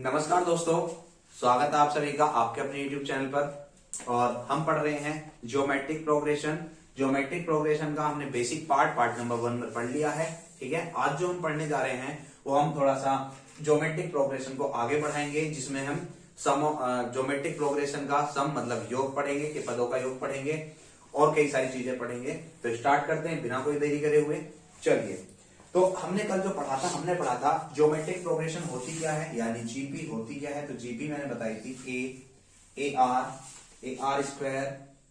नमस्कार दोस्तों, स्वागत है आप सभी का आपके अपने YouTube चैनल पर। और हम पढ़ रहे हैं ज्योमेट्रिक प्रोग्रेशन। ज्योमेट्रिक प्रोग्रेशन का हमने बेसिक पार्ट नंबर 1 में पढ़ लिया है। ठीक है, आज जो हम पढ़ने जा रहे हैं वो हम थोड़ा सा ज्योमेट्रिक प्रोग्रेशन को आगे बढ़ाएंगे, जिसमें हम ज्योमेट्रिक प्रोग्रेशन का सम मतलब योग पढ़ेंगे, कि पदों का योग पढ़ेंगे और कई सारी चीजें पढ़ेंगे। तो स्टार्ट करते हैं बिना कोई देरी करे हुए। चलिए, तो हमने कल जो पढ़ा था, हमने पढ़ा था ज्योमेट्रिक प्रोग्रेशन होती क्या है, यानी जीपी होती क्या है। तो जीपी मैंने बताई थी A R square,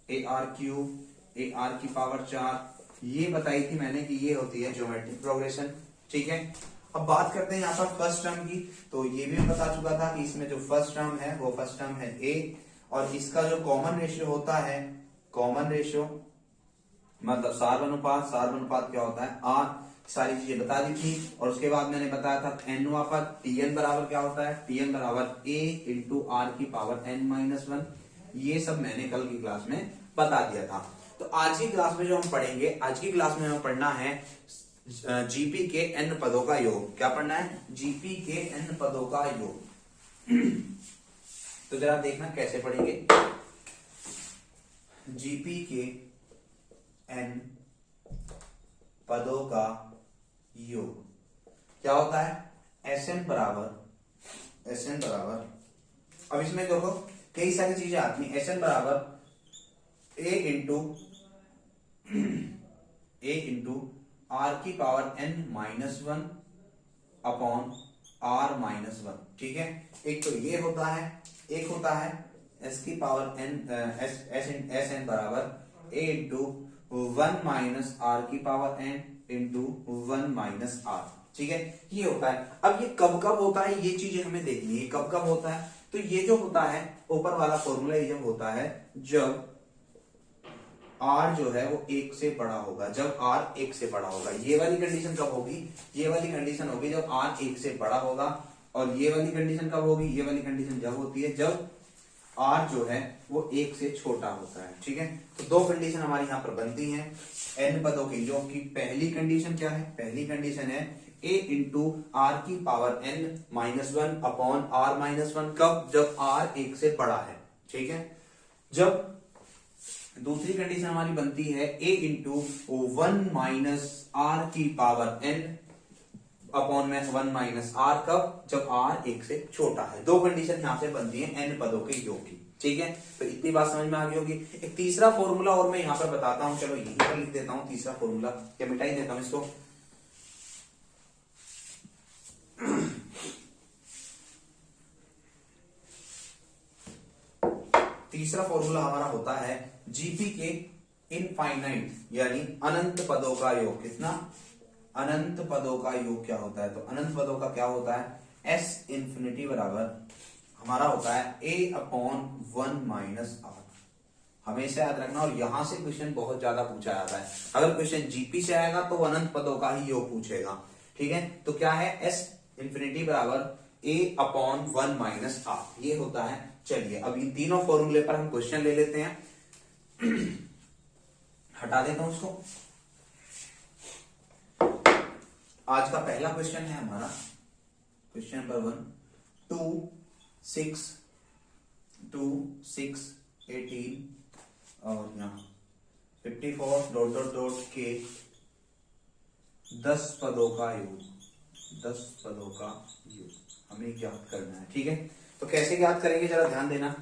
A R cube, A R की पावर 4, ये बताई थी मैंने कि ये होती है ज्योमेट्रिक प्रोग्रेशन। ठीक है, अब बात करते हैं यहाँ पर फर्स्ट टर्म की। तो ये भी मैं बता चुका था कि इसमें जो फर्स्ट टर्म है वो फर्स्ट टर्म है ए, और इसका जो कॉमन रेशियो होता है, कॉमन रेशियो मतलब सार्वनुपात क्या होता है, आर, सारी चीजें बता दी थी। और उसके बाद मैंने बताया था एनवा पद, टीएन बराबर क्या होता है, टीएन बराबर ए इंटू आर की पावर एन माइनस 1। ये सब मैंने कल की क्लास में बता दिया था। तो आज की क्लास में जो हम पढ़ेंगे, आज की क्लास में हमें पढ़ना है जीपी के एन पदों का योग। क्या पढ़ना है? जीपी के एन पदों का योग। तो जरा देखना कैसे पढ़ेंगे। जीपी के एन पदों का योग क्या होता है? Sn बराबर, अब इसमें देखो कई सारी चीजें आती हैं। Sn बराबर ए इंटू आर की power n minus 1 upon R minus 1। ठीक है, एक तो ये होता है, एक होता है s की पावर n, Sn बराबर ए इंटू 1 माइनस आर की power n into 1 minus R. ठीक है, ये होता है। अब ये कब कब होता है, ये चीजें हमें देखनी है, कब कब होता है। तो ये जो होता है ऊपर वाला फॉर्मूला, ये जब होता है जब r जो है वो 1 से बड़ा होगा, जब r 1 से बड़ा होगा। ये वाली कंडीशन कब होगी? ये वाली कंडीशन होगी जब r 1 से बड़ा होगा। और ये वाली कंडीशन कब होगी? ये वाली कंडीशन जब होती है जब r जो है वो 1 से छोटा होता है। ठीक है, तो दो कंडीशन हमारी यहाँ पर बनती हैं n पदों की। जो कि पहली कंडीशन क्या है? पहली कंडीशन है a इंटू आर की power n minus 1 upon R minus 1। कब? जब r 1 से बड़ा है। ठीक है, जब दूसरी कंडीशन हमारी बनती है a इंटू 1 माइनस आर की पावर n अपॉन में 1 माइनस आर। कब? जब r 1 से छोटा है। दो कंडीशन यहां से बनती है n पदों के योग की। ठीक है, तो इतनी बात समझ में आ गई होगी। एक तीसरा फॉर्मूला और मैं यहां पर बताता हूं, चलो यहीं पर लिख देता हूं तीसरा फॉर्मूला, क्या मिटाई देता हूं इसको। तीसरा फॉर्मूला हमारा होता है जीपी के इनफाइनाइट यानी अनंत पदों का योग। कितना? अनंत पदों का योग क्या होता है? तो अनंत पदों का क्या होता है? एस इंफिनिटी बराबर हमारा होता है ए अपॉन 1 माइनस आर। हमेशा याद रखना, और यहां से क्वेश्चन बहुत ज्यादा पूछा जाता है। अगर क्वेश्चन जीपी से आएगा तो अनंत पदों का ही योग पूछेगा। ठीक है, तो क्या है? एस इंफिनिटी बराबर ए अपॉन 1 माइनस आर, ये होता है। चलिए, अब इन तीनों फॉर्मूले पर हम क्वेश्चन ले लेते हैं। हटा देता हूं उसको। आज का पहला क्वेश्चन है हमारा क्वेश्चन नंबर 1, 2, 6, 18 और यहाँ 54 डॉट डॉट डॉट के 10 पदों का योग, 10 पदों का योग हमें ज्ञात करना है। ठीक है, तो कैसे ज्ञात करेंगे जरा ध्यान देना।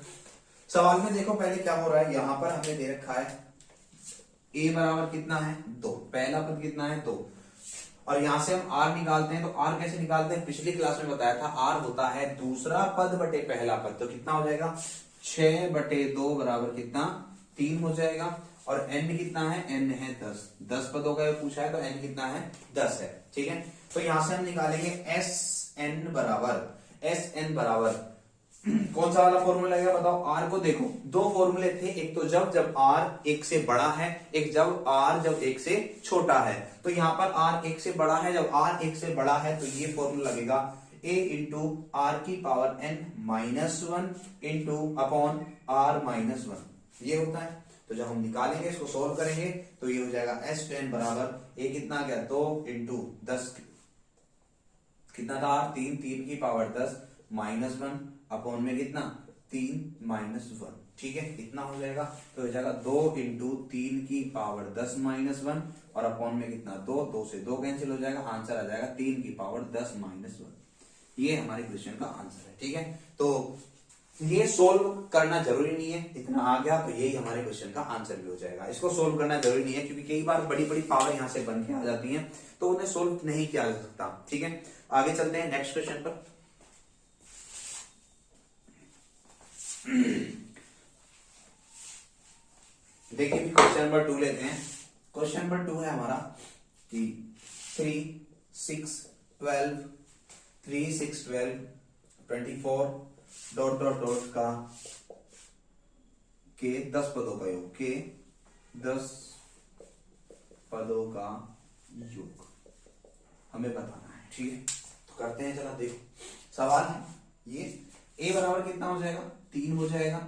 सवाल में देखो पहले क्या हो रहा है, यहां पर हमने दे रखा है a बराबर कितना है? 2। पहला पद कितना है? 2। और यहां से हम r निकालते हैं। तो r कैसे निकालते हैं? पिछली क्लास में बताया था, r होता है दूसरा पद बटे पहला पद। तो कितना हो जाएगा? 6 बटे 2 बराबर कितना? 3 हो जाएगा। और n कितना है? n है 10। 10 पदों का पूछा है तो n कितना है? 10 है। ठीक है, तो यहां से हम निकालेंगे Sn बराबर कौन सा वाला फॉर्मूला लगेगा बताओ। r को देखो, दो फॉर्मूले थे, एक तो जब r 1 से बड़ा है, एक जब r 1 से छोटा है। तो यहाँ पर r 1 से बड़ा है, जब r 1 से बड़ा है तो ये फॉर्मूला लगेगा a इंटू आर की power n minus 1 into upon r minus 1, ये होता है। तो जब हम निकालेंगे, इसको सोल्व करेंगे, तो ये हो जाएगा S10 बराबर a कितना गया? 2 इंटू 10 कितना था? 3 की पावर 10 -1 अपॉन में कितना 3 -1, ठीक है, इतना हो जाएगा। तो हो जाएगा 2 इंटू 3 की पावर 10 -1 और अपॉन में कितना 2 से 2 कैंसिल हो जाएगा, आंसर आ जाएगा 3 की पावर 10 -1। ये हमारे क्वेश्चन का आंसर है, ठीक है। तो ये सोल्व करना जरूरी नहीं है, इतना आ गया तो यही हमारे क्वेश्चन का आंसर भी हो जाएगा। इसको सोल्व करना जरूरी नहीं है क्योंकि कई बार बड़ी बड़ी पावर यहां से बन के आ जाती हैं तो उन्हें सोल्व नहीं किया जा सकता, ठीक है। आगे चलते हैं नेक्स्ट क्वेश्चन पर। देखिए क्वेश्चन नंबर 2 लेते हैं। क्वेश्चन नंबर 2 है हमारा कि 3 6 12 3 6 12 24 डॉट डॉट डॉट का के 10 पदों का योग, के 10 पदों का योग हमें बताना है, ठीक है। तो करते हैं, चला देखो सवाल है ये। a बराबर कितना हो जाएगा 3 हो जाएगा,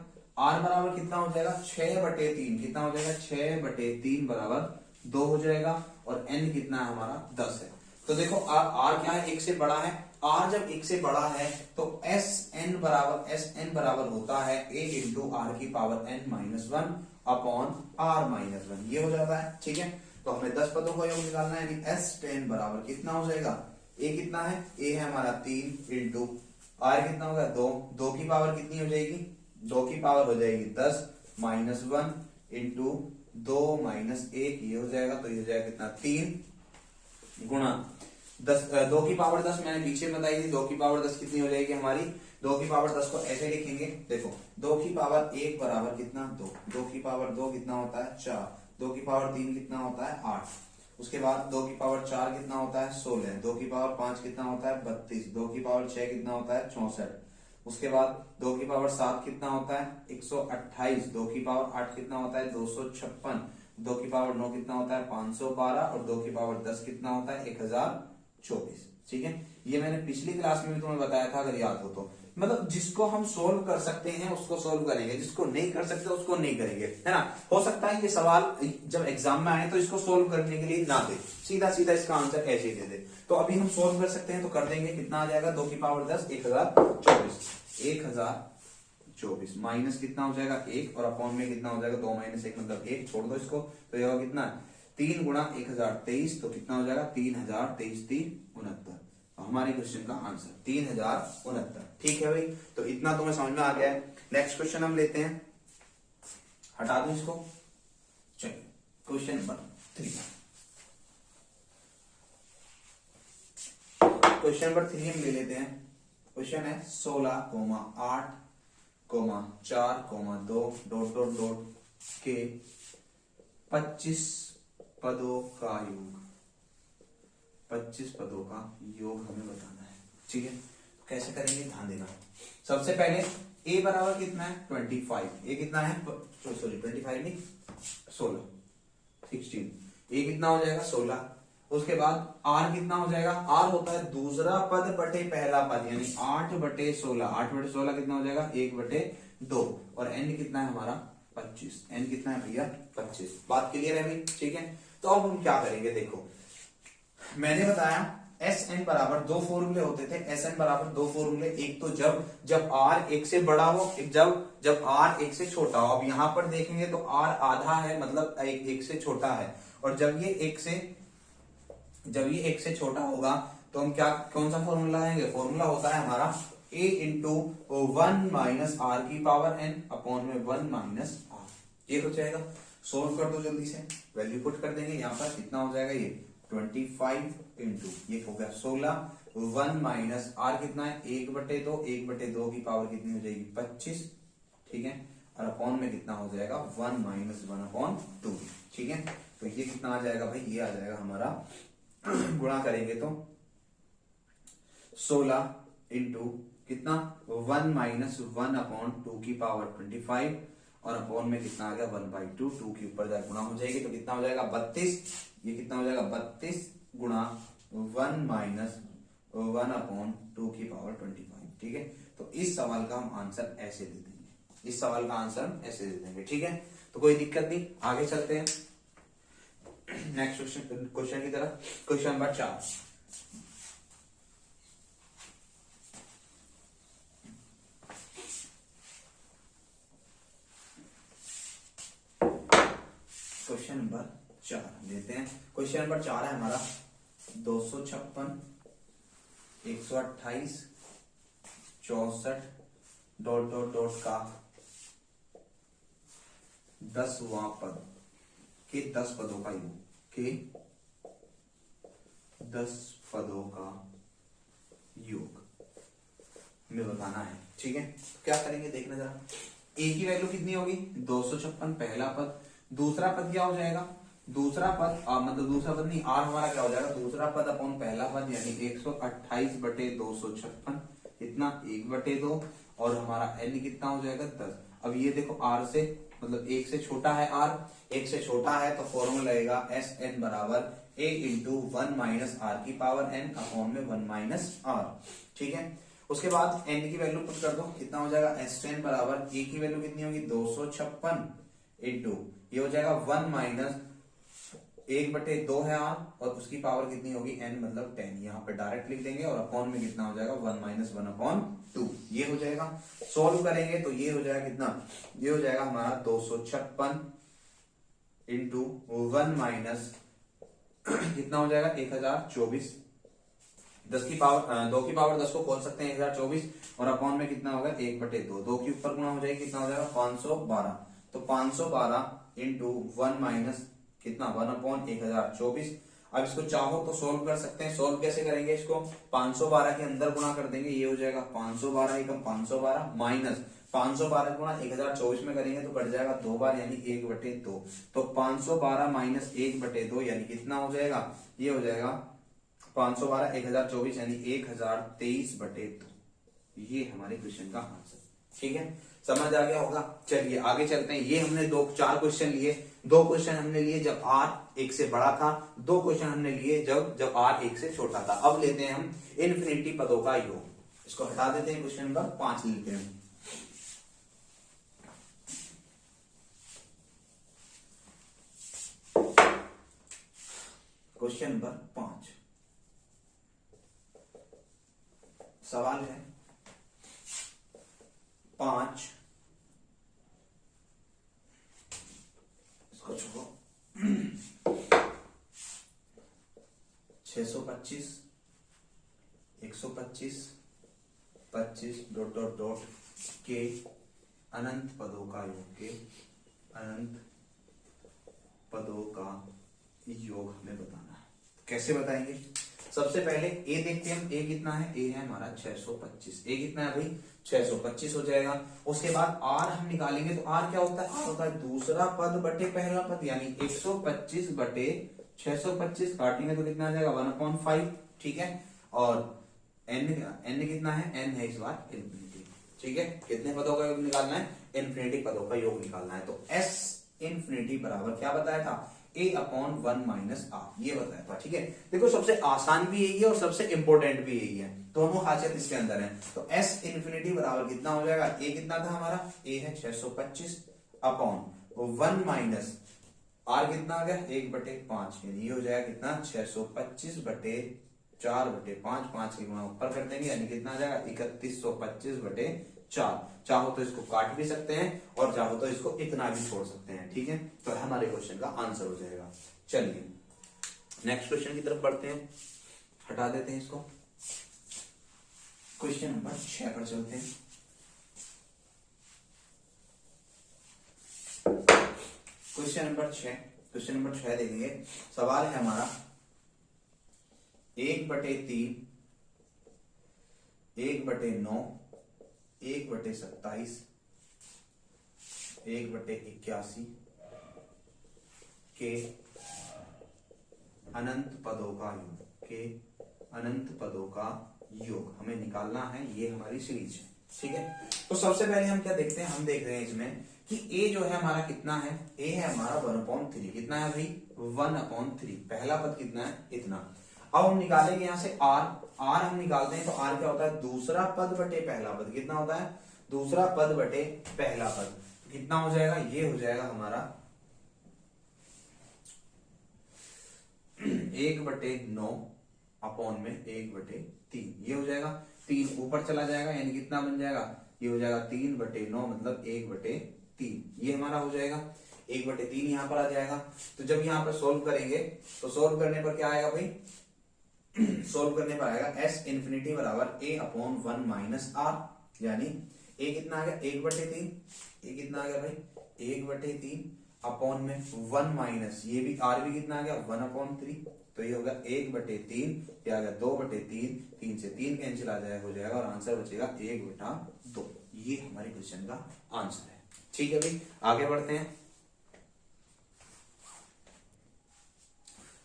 r बराबर कितना हो जाएगा 6/3, कितना हो जाएगा 6/3 बराबर 2 हो जाएगा और n कितना है हमारा 10 है। तो देखो r क्या है, 1 से बड़ा है, r जब 1 से बड़ा है तो sn बराबर होता है a इंटू आर की पावर n-1 अपॉन r-1, ये हो जाता है, ठीक है। तो हमें 10 पदों का योग निकालना है, यानी s10 बराबर कितना हो जाएगा, a कितना है, a है हमारा 3 इंटू r कितना होगा 2 की पावर कितनी हो जाएगी, 2 की पावर हो जाएगी 10 -1 इंटू 2 -1, ये हो जाएगा। तो ये हो जाएगा कितना 3 गुणा 2 की पावर 10 मैंने पीछे बताई थी, 2 की पावर 10 कितनी हो जाएगी हमारी, 2 की पावर 10 को ऐसे लिखेंगे, देखो 2 की पावर 1 बराबर कितना 2 की पावर 2 कितना होता है 4, 2 की पावर 3 कितना होता है 8, उसके बाद 2 की पावर 4 कितना होता है 16, 2 की पावर 5 कितना होता है 32, 2 की पावर 6 कितना होता है 64, उसके बाद 2 की पावर 7 कितना होता है 128, 2 की पावर 8 कितना होता है 256, 2 की पावर 9 कितना होता है 512 और 2 की पावर 10 कितना होता है 1024, ठीक है। ये मैंने पिछली क्लास में भी तुम्हें बताया था, अगर याद हो तो। मतलब जिसको हम सोल्व कर सकते हैं उसको सोल्व करेंगे, जिसको नहीं कर सकते उसको नहीं करेंगे, है ना। हो सकता है ये सवाल जब एग्जाम में आए तो इसको सोल्व करने के लिए ना दे, सीधा सीधा इसका आंसर ऐसे ही दे दे। तो अभी हम सोल्व कर सकते हैं, तो कर देंगे। कितना आ जाएगा 2 की पावर 10 1024 माइनस कितना हो जाएगा 1 और अपॉन में कितना हो जाएगा 2 - 1 मतलब 1, छोड़ दो इसको, तो ये होगा कितना 3 गुणा 1023, तो कितना हो जाएगा 3023 69, हमारे क्वेश्चन का आंसर 3069, ठीक है भाई। तो इतना तुम्हें समझ में आ गया है। नेक्स्ट क्वेश्चन हम लेते हैं, हटा दो इसको, चलिए क्वेश्चन नंबर 3। क्वेश्चन नंबर 3 हम ले लेते हैं। क्वेश्चन है 16,8, 4, 2 डॉट डॉट डॉट के 25 पदों का योग, 25 पदों का योग हमें बताना है, ठीक है। तो कैसे करेंगे ध्यान देना। सबसे पहले a बराबर कितना है 25, a कितना है सॉरी 25 नहीं 16 a कितना हो जाएगा 16, उसके बाद r कितना हो जाएगा, r होता है दूसरा पद बटे पहला पद, यानी 8/16, 8/16 कितना हो जाएगा 1/2 और n कितना है हमारा 25, n कितना है भैया 25। बात क्लियर है भाई, ठीक है। तो अब हम क्या करेंगे, देखो मैंने बताया Sn बराबर 2 फॉर्मूले होते थे, Sn बराबर 2 फॉर्मूले, एक तो जब r 1 से बड़ा हो, एक जब r 1 से छोटा हो। अब यहां पर देखेंगे तो r आधा है, मतलब 1 से छोटा है, और जब ये 1 से छोटा होगा तो हम कौन सा फॉर्मूला लगाएंगे, फॉर्मूला होता है हमारा a इंटू 1 माइनस आर की पावर n अपॉन में 1 माइनस आर। ये हो जाएगा, सोल्व कर दो जल्दी से, वैल्यू पुट कर देंगे यहाँ पर, कितना हो जाएगा ये 25 इंटू ये हो गया 16, 1 माइनस आर कितना है 1/2, 1/2 की पावर कितनी हो जाएगी 25, ठीक है, और अपॉन में कितना हो जाएगा 1 माइनस 1/2, ठीक है। तो ये कितना आ जाएगा भाई, ये आ जाएगा हमारा गुणा करेंगे तो 16 इंटू कितना 1 माइनस 1/2 की पावर 25 और अपॉन में कितना आ गया 1/2, 2 के ऊपर जाए गुणा हो जाएगी तो कितना हो जाएगा 32, ये कितना हो जाएगा 32 गुणा 1 माइनस 1/2 की पावर 25, ठीक है। तो इस सवाल का हम आंसर ऐसे दे देंगे, इस सवाल का आंसर हम ऐसे दे देंगे, ठीक है। तो कोई दिक्कत नहीं, आगे चलते हैं नेक्स्ट क्वेश्चन की तरफ। क्वेश्चन नंबर 4, क्वेश्चन नंबर 4 देते हैं। क्वेश्चन नंबर 4 है हमारा 256 128 64 डॉट डॉट डॉट का 10वां पद के 10 पदों का योग के 10 पदों का योग हमें बताना है। ठीक है, क्या करेंगे देखना जरा। ए की वैल्यू कितनी होगी 256 पहला पद, दूसरा पद क्या हो जाएगा, दूसरा पद मतलब दूसरा पद नहीं, आर हमारा क्या हो जाएगा, दूसरा पद अपॉन पहला पद यानी 128 बटे 256 इतना 1/2 और हमारा एन कितना हो जाएगा 10। अब ये देखो आर से मतलब 1 से छोटा है आर, 1 से छोटा है तो फॉर्मूला लगेगा एस एन बराबर ए इंटू 1 माइनस आर की पावर एन अपॉन में 1 माइनस आर। ठीक है, उसके बाद एन की वैल्यू पुट कर दो, कितना हो जाएगा एस टेन बराबर ए की वैल्यू कितनी होगी 256 इंटू ये हो जाएगा 1 माइनस 1/2 है आर और उसकी पावर कितनी होगी एन मतलब 10। यहाँ पे डायरेक्ट लिख देंगे और अपॉन में कितना हो जाएगा 1 माइनस 1/2 ये हो जाएगा। सोल्व करेंगे तो ये हो जाएगा कितना, ये हो जाएगा हमारा 256 इंटू 1 माइनस कितना हो जाएगा 1024, 10 की पावर 2 की पावर 10 को खोल सकते हैं 1024 और अपॉन में कितना होगा 1/2, 2 के ऊपर गुणा हो जाएगी कितना हो जाएगा 512, तो 512 इंटू 1 माइनस कितना 1/1024। अब इसको चाहो तो सोल्व कर सकते हैं, सोल्व कैसे करेंगे इसको 512 के अंदर गुणा कर देंगे, ये हो जाएगा 512 एकम 512 माइनस 512 गुणा 1024 में करेंगे तो कट जाएगा 2 बार यानी 1/2, तो 512 माइनस 1/2 यानी कितना हो जाएगा, ये हो जाएगा 512 1024 यानी 1023/2। ये हमारे क्वेश्चन का आंसर। ठीक है, समझ आ गया होगा। चलिए आगे चलते हैं। ये हमने 4 क्वेश्चन लिए, 2 क्वेश्चन हमने लिए जब r 1 से बड़ा था, 2 क्वेश्चन हमने लिए जब r 1 से छोटा था। अब लेते हैं हम इन्फिनिटी पदों का योग, इसको हटा देते हैं, क्वेश्चन नंबर 5 लेते हैं। क्वेश्चन नंबर 5 सवाल है 5, इसको छोड़ो 625 125 25 डॉट डॉट डॉट के अनंत पदों का योग, के अनंत पदों का योग हमें बताना है। कैसे बताएंगे, सबसे पहले ए देखते हैं हम, ए कितना है, ए है हमारा 625, ए कितना है भाई 625 हो जाएगा। उसके बाद आर हम निकालेंगे तो आर क्या होता है, आर होता है दूसरा पद बटे पहला पद यानी 125 बटे 625 काटेंगे तो कितना आ जाएगा 1/5। ठीक है, और एन कितना है, एन है इस बार इन्फिनिटी। ठीक है, कितने पदों का योग निकालना है, इन्फिनिटी पदों का योग निकालना है। तो एस इन्फिनिटी बराबर क्या बताया था, a/1 माइनस आर, ये बताया था। ठीक है, देखो सबसे आसान भी यही है और सबसे इंपॉर्टेंट भी यही है, दोनों खासियत इसके अंदर है। तो s इन्फिनिटी बराबर कितना हो जाएगा, a कितना था हमारा, a है 625 अपॉन 1 माइनस r कितना आ गया 1/5 यानी ये हो जाएगा कितना 625 बटे 4/5, 5 के गुणा ऊपर कर देंगे यानी कितना आ जाएगा 3125 बटे 4। चाहो तो इसको काट भी सकते हैं और चाहो तो इसको इतना भी छोड़ सकते हैं। ठीक है, तो हमारे क्वेश्चन का आंसर हो जाएगा। चलिए नेक्स्ट क्वेश्चन की तरफ बढ़ते हैं, हटा देते हैं इसको, क्वेश्चन नंबर 6 पर चलते हैं। क्वेश्चन नंबर 6 देखेंगे। सवाल है हमारा 1/3 1/9 1/27 1/81 के अनंत पदों का योग, के अनंत पदों का योग हमें निकालना है, ये हमारी सीरीज है। ठीक है, तो सबसे पहले हम क्या देखते हैं, हम देख रहे हैं इसमें कि a जो है हमारा कितना है, a है हमारा 1/3, कितना है भाई 1/3, पहला पद कितना है इतना। अब हम निकालेंगे यहां से r हम निकालते हैं तो r क्या होता है दूसरा पद बटे पहला पद, कितना होता है दूसरा पद बटे पहला पद, कितना हो जाएगा, ये हो जाएगा हमारा 1/9 अपॉन में 1/3, ये हो जाएगा 3 ऊपर चला जाएगा यानी कितना बन जाएगा, ये हो जाएगा 3/9 मतलब 1/3, ये हमारा हो जाएगा। 1/3 यहाँ पर आ जाएगा। तो जब यहाँ पर सोल्व करेंगे तो सोल्व करने पर क्या आएगा भाई, सोल्व करने पर आएगा s इंफिनिटी बराबर a अपॉन 1 माइनस आर, यानी a कितना आ गया 1/3, a कितना आ गया भाई 1/3 अपॉन में 1 माइनस ये भी r भी कितना आ गया 1/3, तो ये होगा 1/3, ये आ गया 2/3, 3 से 3 कैंसिल आ जाएगा, हो जाएगा और आंसर बचेगा 1/2। ये हमारे क्वेश्चन का आंसर है। ठीक है भाई, आगे बढ़ते हैं।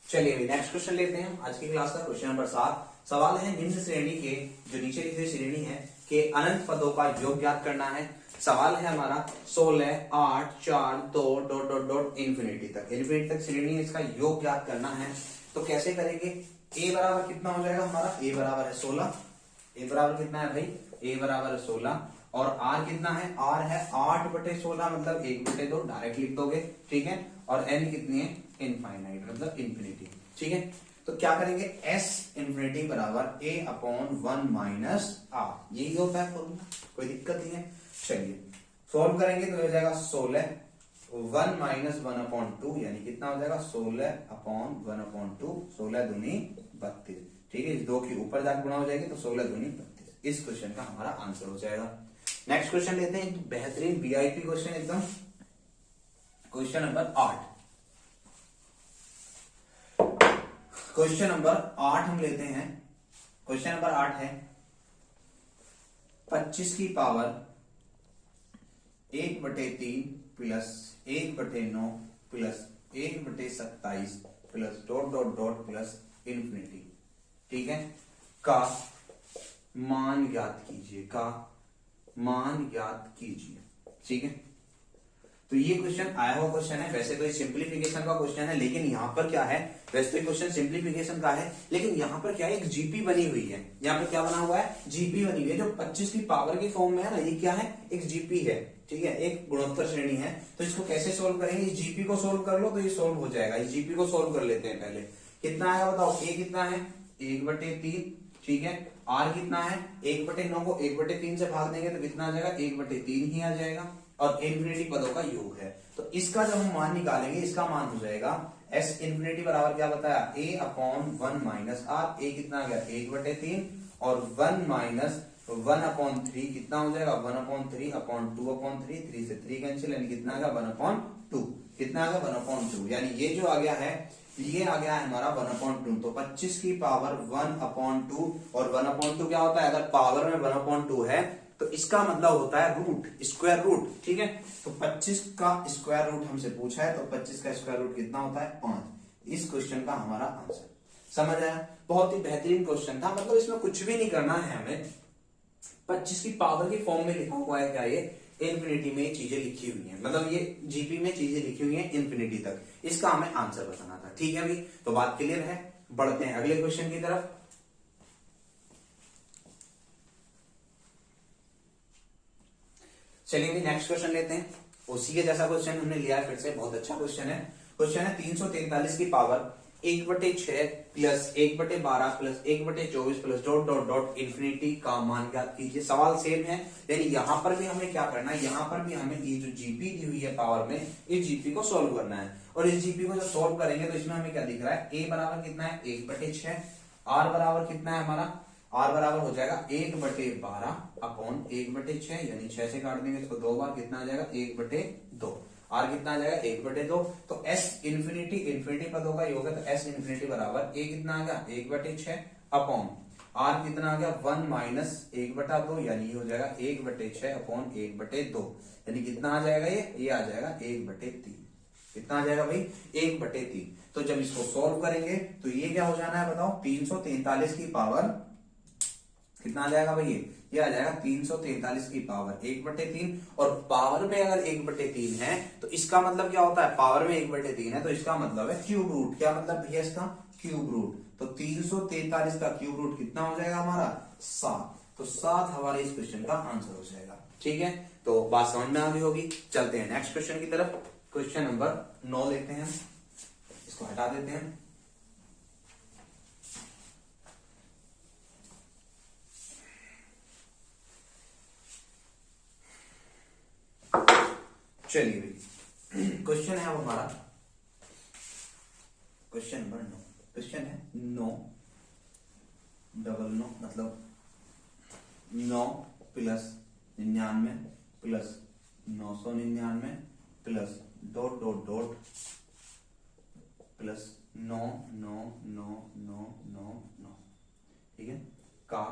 चलिए भाई नेक्स्ट क्वेश्चन लेते हैं आज की क्लास का, क्वेश्चन नंबर 7। सवाल है निम्न श्रेणी के, जो नीचे लिखी श्रेणी है के अनंत पदों का योग ज्ञात करना है। सवाल है हमारा 16, 8, 4, 2 डॉट डॉट डॉट इंफिनिटी तक श्रेणी है, इसका योग ज्ञात करना है। तो कैसे करेंगे, a बराबर कितना हो जाएगा हमारा, a बराबर है 16, a बराबर कितना है भाई, a बराबर है 16 और r कितना है, r है 8/16 मतलब 1/2 डायरेक्ट लिख दोगे, ठीक है। और n कितनी है, इनफाइनाइट मतलब इंफिनिटी, ठीक है। तो क्या करेंगे, s इंफिनिटी बराबर a अपॉन 1 माइनस r, यही होता है फॉर्मूला, कोई दिक्कत नहीं है। चलिए सॉल्व करेंगे तो हो जाएगा 16 1 माइनस 1/2 यानी कितना हो जाएगा 16 अपॉन 1/2, 16 दूनी 32, ठीक है। इस 2 की ऊपर जाकर गुणा हो जाएगी तो 16 दूनी 32। इस क्वेश्चन का हमारा आंसर हो जाएगा। नेक्स्ट क्वेश्चन लेते हैं, एक बेहतरीन वीआईपी क्वेश्चन एकदम, क्वेश्चन नंबर 8। क्वेश्चन नंबर 8 हम लेते हैं। क्वेश्चन नंबर 8 है 25 की power 1/3 plus 1/9 plus 1/27 plus dot dot dot plus infinity, ठीक है, का मान ज्ञात कीजिए, का मान ज्ञात कीजिए, ठीक है। तो ये क्वेश्चन आया हुआ क्वेश्चन है, वैसे तो ये सिंप्लीफिकेशन का क्वेश्चन है, लेकिन यहाँ पर क्या है, वैसे तो क्वेश्चन सिंप्लीफिकेशन का है, लेकिन यहाँ पर क्या है, एक जीपी बनी हुई है, यहाँ पर क्या बना हुआ है, जीपी बनी हुई है, जो 25 की पावर की फॉर्म में है ना, ये क्या है, एक जीपी है, ठीक है, एक गुणोत्तर श्रेणी है। तो इसको कैसे सोल्व करेंगे, इस जीपी को सोल्व कर लो तो ये सोल्व हो जाएगा। इस जीपी को सोल्व कर लेते हैं पहले, कितना आएगा बताओ, ए कितना है 1/3, ठीक है, आर कितना है 1/9 को 1/3 से भाग देंगे तो कितना आ जाएगा 1/3 ही आ जाएगा, और इंफिनिटी पदों का योग है। तो इसका जब हम मान निकालेंगे, इसका मान हो जाएगा s इंफिनिटी बराबर क्या बताया, a upon 1 minus R, a कितना आ गया 1/3 और 1 माइनस 1/3 कितना हो जाएगा 1/3 अपॉन 2/3, 3 से 3 कैंसिल, यानी कितना आ गया 1/2, कितना आ गया 1/2, यानी ये जो आ गया है, ये आ गया है हमारा 1/2। तो 25 की पावर 1/2, और 1/2 क्या होता है, अगर पावर में 1/2 है तो इसका मतलब होता है रूट, स्क्वायर रूट, ठीक है। तो 25 का स्क्वायर रूट हमसे पूछा है, तो 25 का स्क्वायर रूट कितना होता है 5। इस क्वेश्चन का हमारा आंसर, समझ आया, बहुत ही बेहतरीन क्वेश्चन था, मतलब इसमें कुछ भी नहीं करना है हमें, 25 की पावर की फॉर्म में लिखा हुआ है, क्या ये इंफिनिटी में चीजें लिखी हुई हैं, मतलब ये जीपी में चीजें लिखी हुई हैं इंफिनिटी तक, इसका हमें आंसर बताना था, ठीक है भाई। तो बात क्लियर है, बढ़ते हैं अगले क्वेश्चन की तरफ। चलिए नेक्स्ट क्वेश्चन लेते हैं, उसी के जैसा क्वेश्चन हमने लिया है फिर से, बहुत अच्छा क्वेश्चन है। क्वेश्चन है 343 की power 1/6 plus 1/12 plus 1/24 plus dot dot dot infinity का मान ज्ञात कीजिए। सवाल सेम है, यानी यहां पर भी हमें क्या करना है, यहां पर भी हमें ये जो जीपी दी हुई है पावर में, इस जीपी को सोल्व करना है। और इस जीपी को जब सोल्व करेंगे तो इसमें हमें क्या दिख रहा है, a बराबर कितना है 1/6, r बराबर कितना है हमारा, r बराबर हो जाएगा 1/12 अपॉन 1/6, यानी 6 से काट देंगे इसको 2 बार, कितना आ जाएगा 1/2, r कितना आ जाएगा 1/2। तो s इंफिनिटी, इंफिनिटी पदों का योग है, तो s इंफिनिटी बराबर a कितना आ गया 1/6 अपॉन r कितना आ गया 1 माइनस 1/2, यानी ये हो जाएगा 1/6 अपॉन 1/2, यानी कितना आ जाएगा, ये आ जाएगा 1/3, कितना आ जाएगा भाई 1/3। तो जब इसको सॉल्व करेंगे तो ये क्या हो जाना है बताओ, 343 की पावर कितना आ जाएगा भाई, ये आ जाएगा 343 की पावर 1/3, और पावर में अगर 1/3 है तो इसका मतलब क्या होता है, पावर में 1/3 है तो इसका मतलब है क्यूब रूट, क्या मतलब भैया इसका क्यूब रूट। तो 343 का क्यूब रूट कितना हो जाएगा हमारा 7, तो 7 हमारे इस क्वेश्चन का आंसर हो जाएगा, ठीक है। तो बात समझ में आ गई होगी, चलते हैं नेक्स्ट क्वेश्चन की तरफ। क्वेश्चन नंबर 9 लेते हैं, इसको हटा देते हैं। चलिए भाई क्वेश्चन है अब हमारा क्वेश्चन नंबर 9। क्वेश्चन है 9 डबल 9 मतलब 9 plus 99 plus 999 plus dot dot dot plus 9 9 9 9 9 9, ठीक है, का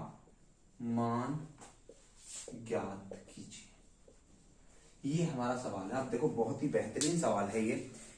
मान ज्ञात कीजिए। ये हमारा सवाल है। अब देखो बहुत ही बेहतरीन सवाल है ये।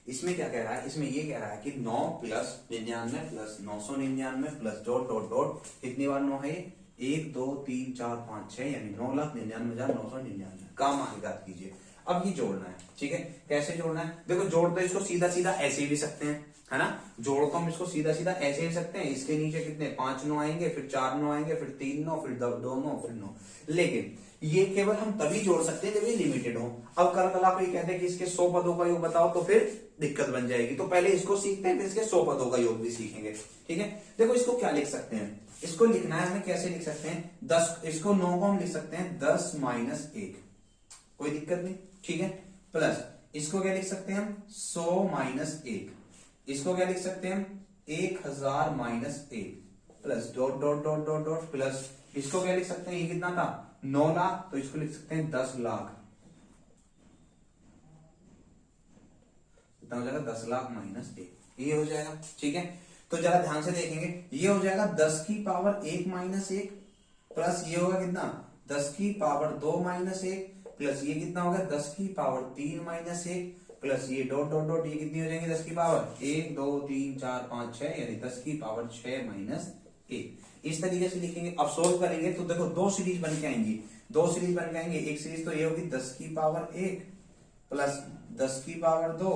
इसमें क्या कह रहा है, इसमें ये कह रहा है कि 9 plus 99 plus 999 plus dot dot dot, कितनी बार 9 है ये, 1 2 3 4 5 6, यानी 9,99,999 का मान ज्ञात कीजिए। अब ये जोड़ना है, ठीक है। कैसे जोड़ना है, देखो जोड़ तो इसको सीधा सीधा ऐसे भी सकते हैं, है ना। जोड़ तो हम इसको सीधा सीधा ऐसे भी सकते हैं। इसके नीचे कितने 5 9 आएंगे, फिर 4 9 आएंगे, फिर 3 9, फिर 2 9, फिर 9। लेकिन ये केवल हम तभी जोड़ सकते हैं जब ये लिमिटेड हो। अब कल आप ये कहते हैं कि इसके 100 पदों का योग बताओ, तो फिर दिक्कत बन जाएगी। तो पहले इसको सीखते हैं, फिर इसके 100 पदों का योग भी सीखेंगे, ठीक है। देखो इसको क्या लिख सकते हैं, इसको लिखना है हमें, कैसे लिख सकते हैं, 10, इसको 9 को हम लिख सकते हैं 10 माइनस 1, कोई दिक्कत नहीं, ठीक है। प्लस इसको क्या लिख सकते हैं हम, 100 माइनस 1, इसको क्या लिख सकते हैं हम, 1000 minus 1, plus dot dot dot dot dot, plus इसको क्या लिख सकते हैं, ये कितना था 9 लाख, तो इसको लिख सकते हैं 10 लाख, कितना हो जाएगा 10 लाख माइनस 1, ये हो जाएगा, ठीक है। तो जरा ध्यान से देखेंगे, ये हो जाएगा 10 की पावर 1 माइनस 1, प्लस ये होगा कितना 10 की पावर 2 माइनस 1, प्लस ये कितना होगा 10 की पावर 3 माइनस 1, प्लस ये डॉट डॉट डॉट, ये कितनी हो जाएंगे 10 की पावर 1 2 3 4 5 6, यानी 10 की पावर 6 माइनस 1। इस तरीके से लिखेंगे। अब सोल्व करेंगे तो देखो दो सीरीज बन के आएंगी, दो सीरीज बन के आएंगे। एक सीरीज तो ये होगी 10 की पावर 1 प्लस 10 की पावर 2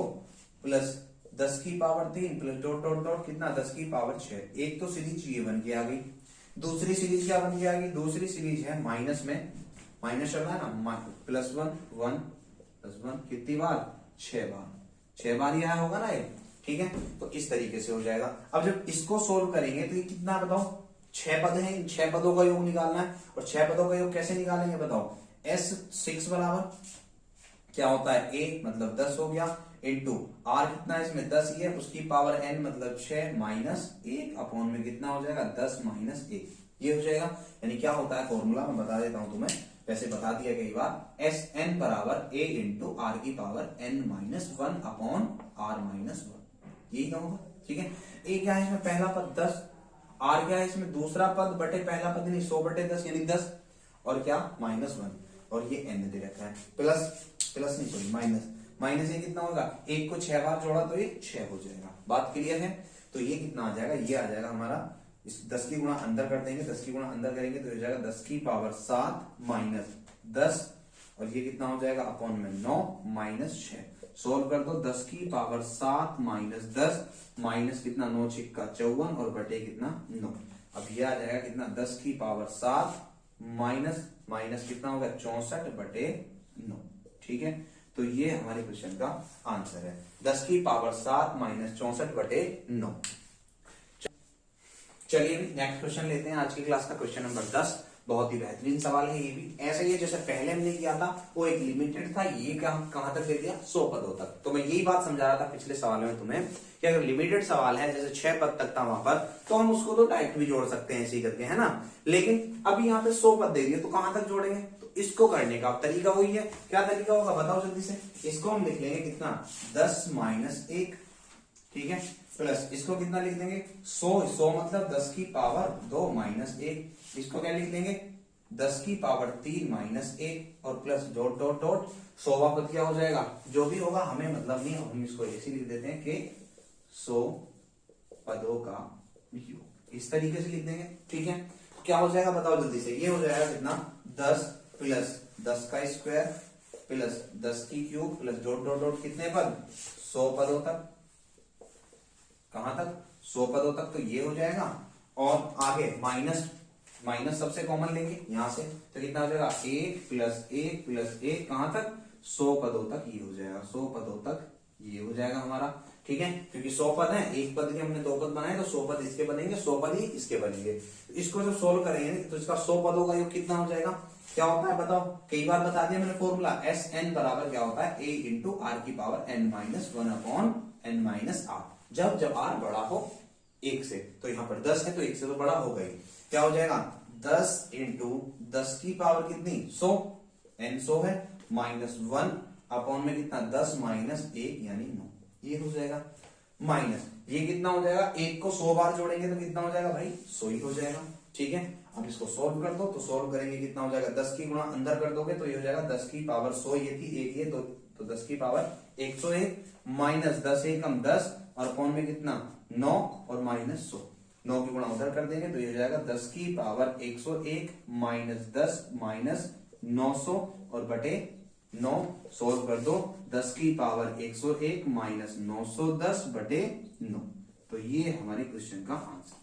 प्लस 10 की power 3 plus dot dot dot कितना 10 की पावर 6। एक तो सीरीज ये बन के आ गई। दूसरी सीरीज क्या बन के आ गई, दूसरी सीरीज है माइनस में, माइनस चल रहा है ना, प्लस 1 1 प्लस 1 कितनी बार 6 बार, 6 बार ही आया होगा ना ये, ठीक है। तो इस तरीके से हो जाएगा। अब जब इसको सोल्व करेंगे तो ये कितना बताओ 6 पद हैं, इन 6 पदों का योग निकालना है। और 6 पदों का योग कैसे निकालेंगे बताओ, S6 बराबर क्या होता है, 1 मतलब 10 हो गया, इंटू R कितना है इसमें 10 ही है, उसकी पावर n मतलब 6 माइनस 1 अपॉन में कितना हो जाएगा 10 माइनस 1, ये हो जाएगा। यानी क्या होता है फॉर्मूला मैं बता देता हूं तुम्हें, वैसे बता दिया कई बार। Sn बराबर a इंटू R की power n minus 1 upon R minus 1, यही ना होगा, ठीक है। a क्या है इसमें पहला पद 10, R क्या है इसमें दूसरा पद बटे पहला पद, यानी 100 बटे 10 यानी 10, और क्या माइनस 1, और ये n दे रखा है, प्लस नहीं सॉरी माइनस, माइनस ये कितना होगा, 1 को 6 बार जोड़ा तो ये 6 हो जाएगा। बात क्लियर है। तो ये कितना आ जाएगा, ये आ जाएगा हमारा, इस 10 की गुणा अंदर कर देंगे, 10 की गुणा अंदर करेंगे तो हो जाएगा 10 की पावर 7 माइनस 10, और ये कितना हो जाएगा अपॉन में 9 माइनस 6। सोल्व कर दो, 10 की पावर 7 माइनस 10 माइनस कितना 9 छिक्का 54 और बटे कितना 9। अब ये आ जाएगा कितना 10 की पावर 7 माइनस माइनस कितना होगा 64 बटे 9, ठीक है। तो ये हमारे क्वेश्चन का आंसर है, 10 की पावर 7 माइनस 64 बटे 9। चलिए नेक्स्ट क्वेश्चन लेते हैं, आज की क्लास का क्वेश्चन नंबर 10। बहुत ही बेहतरीन सवाल है ये भी। ऐसा ही है जैसे पहले हमने किया था, वो एक लिमिटेड था, ये कहां तक दे दिया 100 पदों तक। तो मैं यही बात समझा रहा था पिछले सवाल में तुम्हें कि अगर लिमिटेड सवाल है जैसे 6 पद तक था वहां पर, तो हम उसको तो डायरेक्ट भी जोड़ सकते हैं ऐसे करके, है ना। लेकिन अभी यहाँ पे 100 पद दे दिए तो कहां तक जोड़ेंगे, तो इसको करने का तरीका वही है। क्या तरीका होगा बताओ जल्दी से। इसको हम लिख लेंगे कितना 10 माइनस 1, ठीक है, प्लस इसको कितना लिख देंगे 100 मतलब 10 की पावर 2 माइनस 1, इसको क्या लिख देंगे 10 की पावर 3 माइनस 1, और प्लस डॉट डॉट डॉट 100वां पद क्या हो जाएगा, जो भी होगा हमें मतलब नहीं, हम इसको ऐसे लिख देते हैं कि 100 पदों का योग, इस तरीके से लिख देंगे, ठीक है। क्या हो जाएगा बताओ जल्दी से, ये हो जाएगा कितना 10 प्लस 10 का स्क्वायर प्लस 10 की cube plus dot dot dot कितने पद 100 पदों तक, कहां तक 100 पदों तक, तो ये हो जाएगा। और आगे माइनस सबसे कॉमन लेंगे यहां से, तो कितना हो जाएगा 1 प्लस 1 प्लस 1 कहां तक 100 पदों तक, ये हो जाएगा 100 पदों तक, ये हो जाएगा हमारा, ठीक है। क्योंकि 100 पद है, एक पद के हमने 2 पद बनाए तो 100 पद इसके बनेंगे, 100 पद ही इसके बनेंगे। तो इसको जब सोल्व करेंगे तो इसका 100 पदों का योग कितना हो जाएगा, क्या होता है बताओ, कई बार बता दिया मैंने फॉर्मूला, एस एन बराबर क्या होता है, ए इंटू आर की power N minus one upon N minus R. जब आर बड़ा हो एक से, तो यहाँ पर 10 है तो एक से तो बड़ा हो गई, क्या हो जाएगा 10 इंटू 10 की पावर कितनी 100, एन 100 है, माइनस 1 अपॉन में कितना 10 माइनस 1 यानी 9, ये हो जाएगा। माइनस ये कितना हो जाएगा, एक को 100 बार जोड़ेंगे तो कितना हो जाएगा भाई 100 ही हो जाएगा। ठीक है, अब इसको सोल्व कर दो, तो सोल्व करेंगे कितना हो जाएगा, 10 की गुणा अंदर कर दोगे तो ये हो जाएगा 10 की पावर 100, ये थी एक ये तो 10 की पावर 101 माइनस 10 एकम 10 और कौन में कितना 9 और माइनस 100, 9 की गुणा उधर कर देंगे तो ये हो जाएगा 10 की पावर 101 माइनस 10 माइनस 900 और बटे 9, सोल्व कर दो, 10 की पावर 101 माइनस 910 बटे 9, तो ये हमारे क्वेश्चन का आंसर।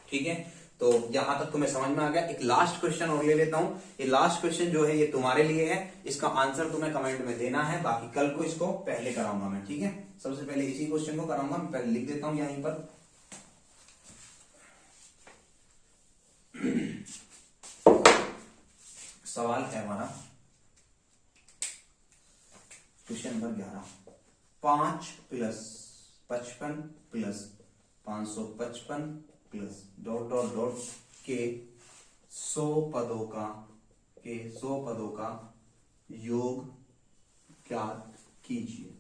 ठीक है, तो यहां तक तुम्हें समझ में आ गया। एक लास्ट क्वेश्चन और ले लेता हूं, ये लास्ट क्वेश्चन जो है ये तुम्हारे लिए है, इसका आंसर तुम्हें कमेंट में देना है, बाकी कल को इसको पहले कराऊंगा मैं। ठीक है, सबसे पहले इसी क्वेश्चन को कराऊंगा, मैं पहले लिख देता हूं यहीं पर। सवाल है हमारा question number 11, 5 plus 55 plus 555 plus dot dot dot के 100 पदों का योग ज्ञात कीजिए।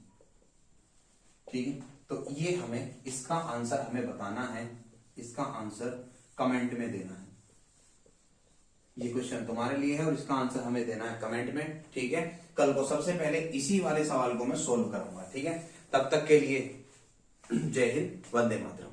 ठीक है, तो ये हमें इसका आंसर हमें बताना है, इसका आंसर कमेंट में देना है। ये क्वेश्चन तुम्हारे लिए है और इसका आंसर हमें देना है कमेंट में। ठीक है, कल को सबसे पहले इसी वाले सवाल को मैं सोल्व करूंगा। ठीक है, तब तक के लिए जय हिंद, वंदे मातरम।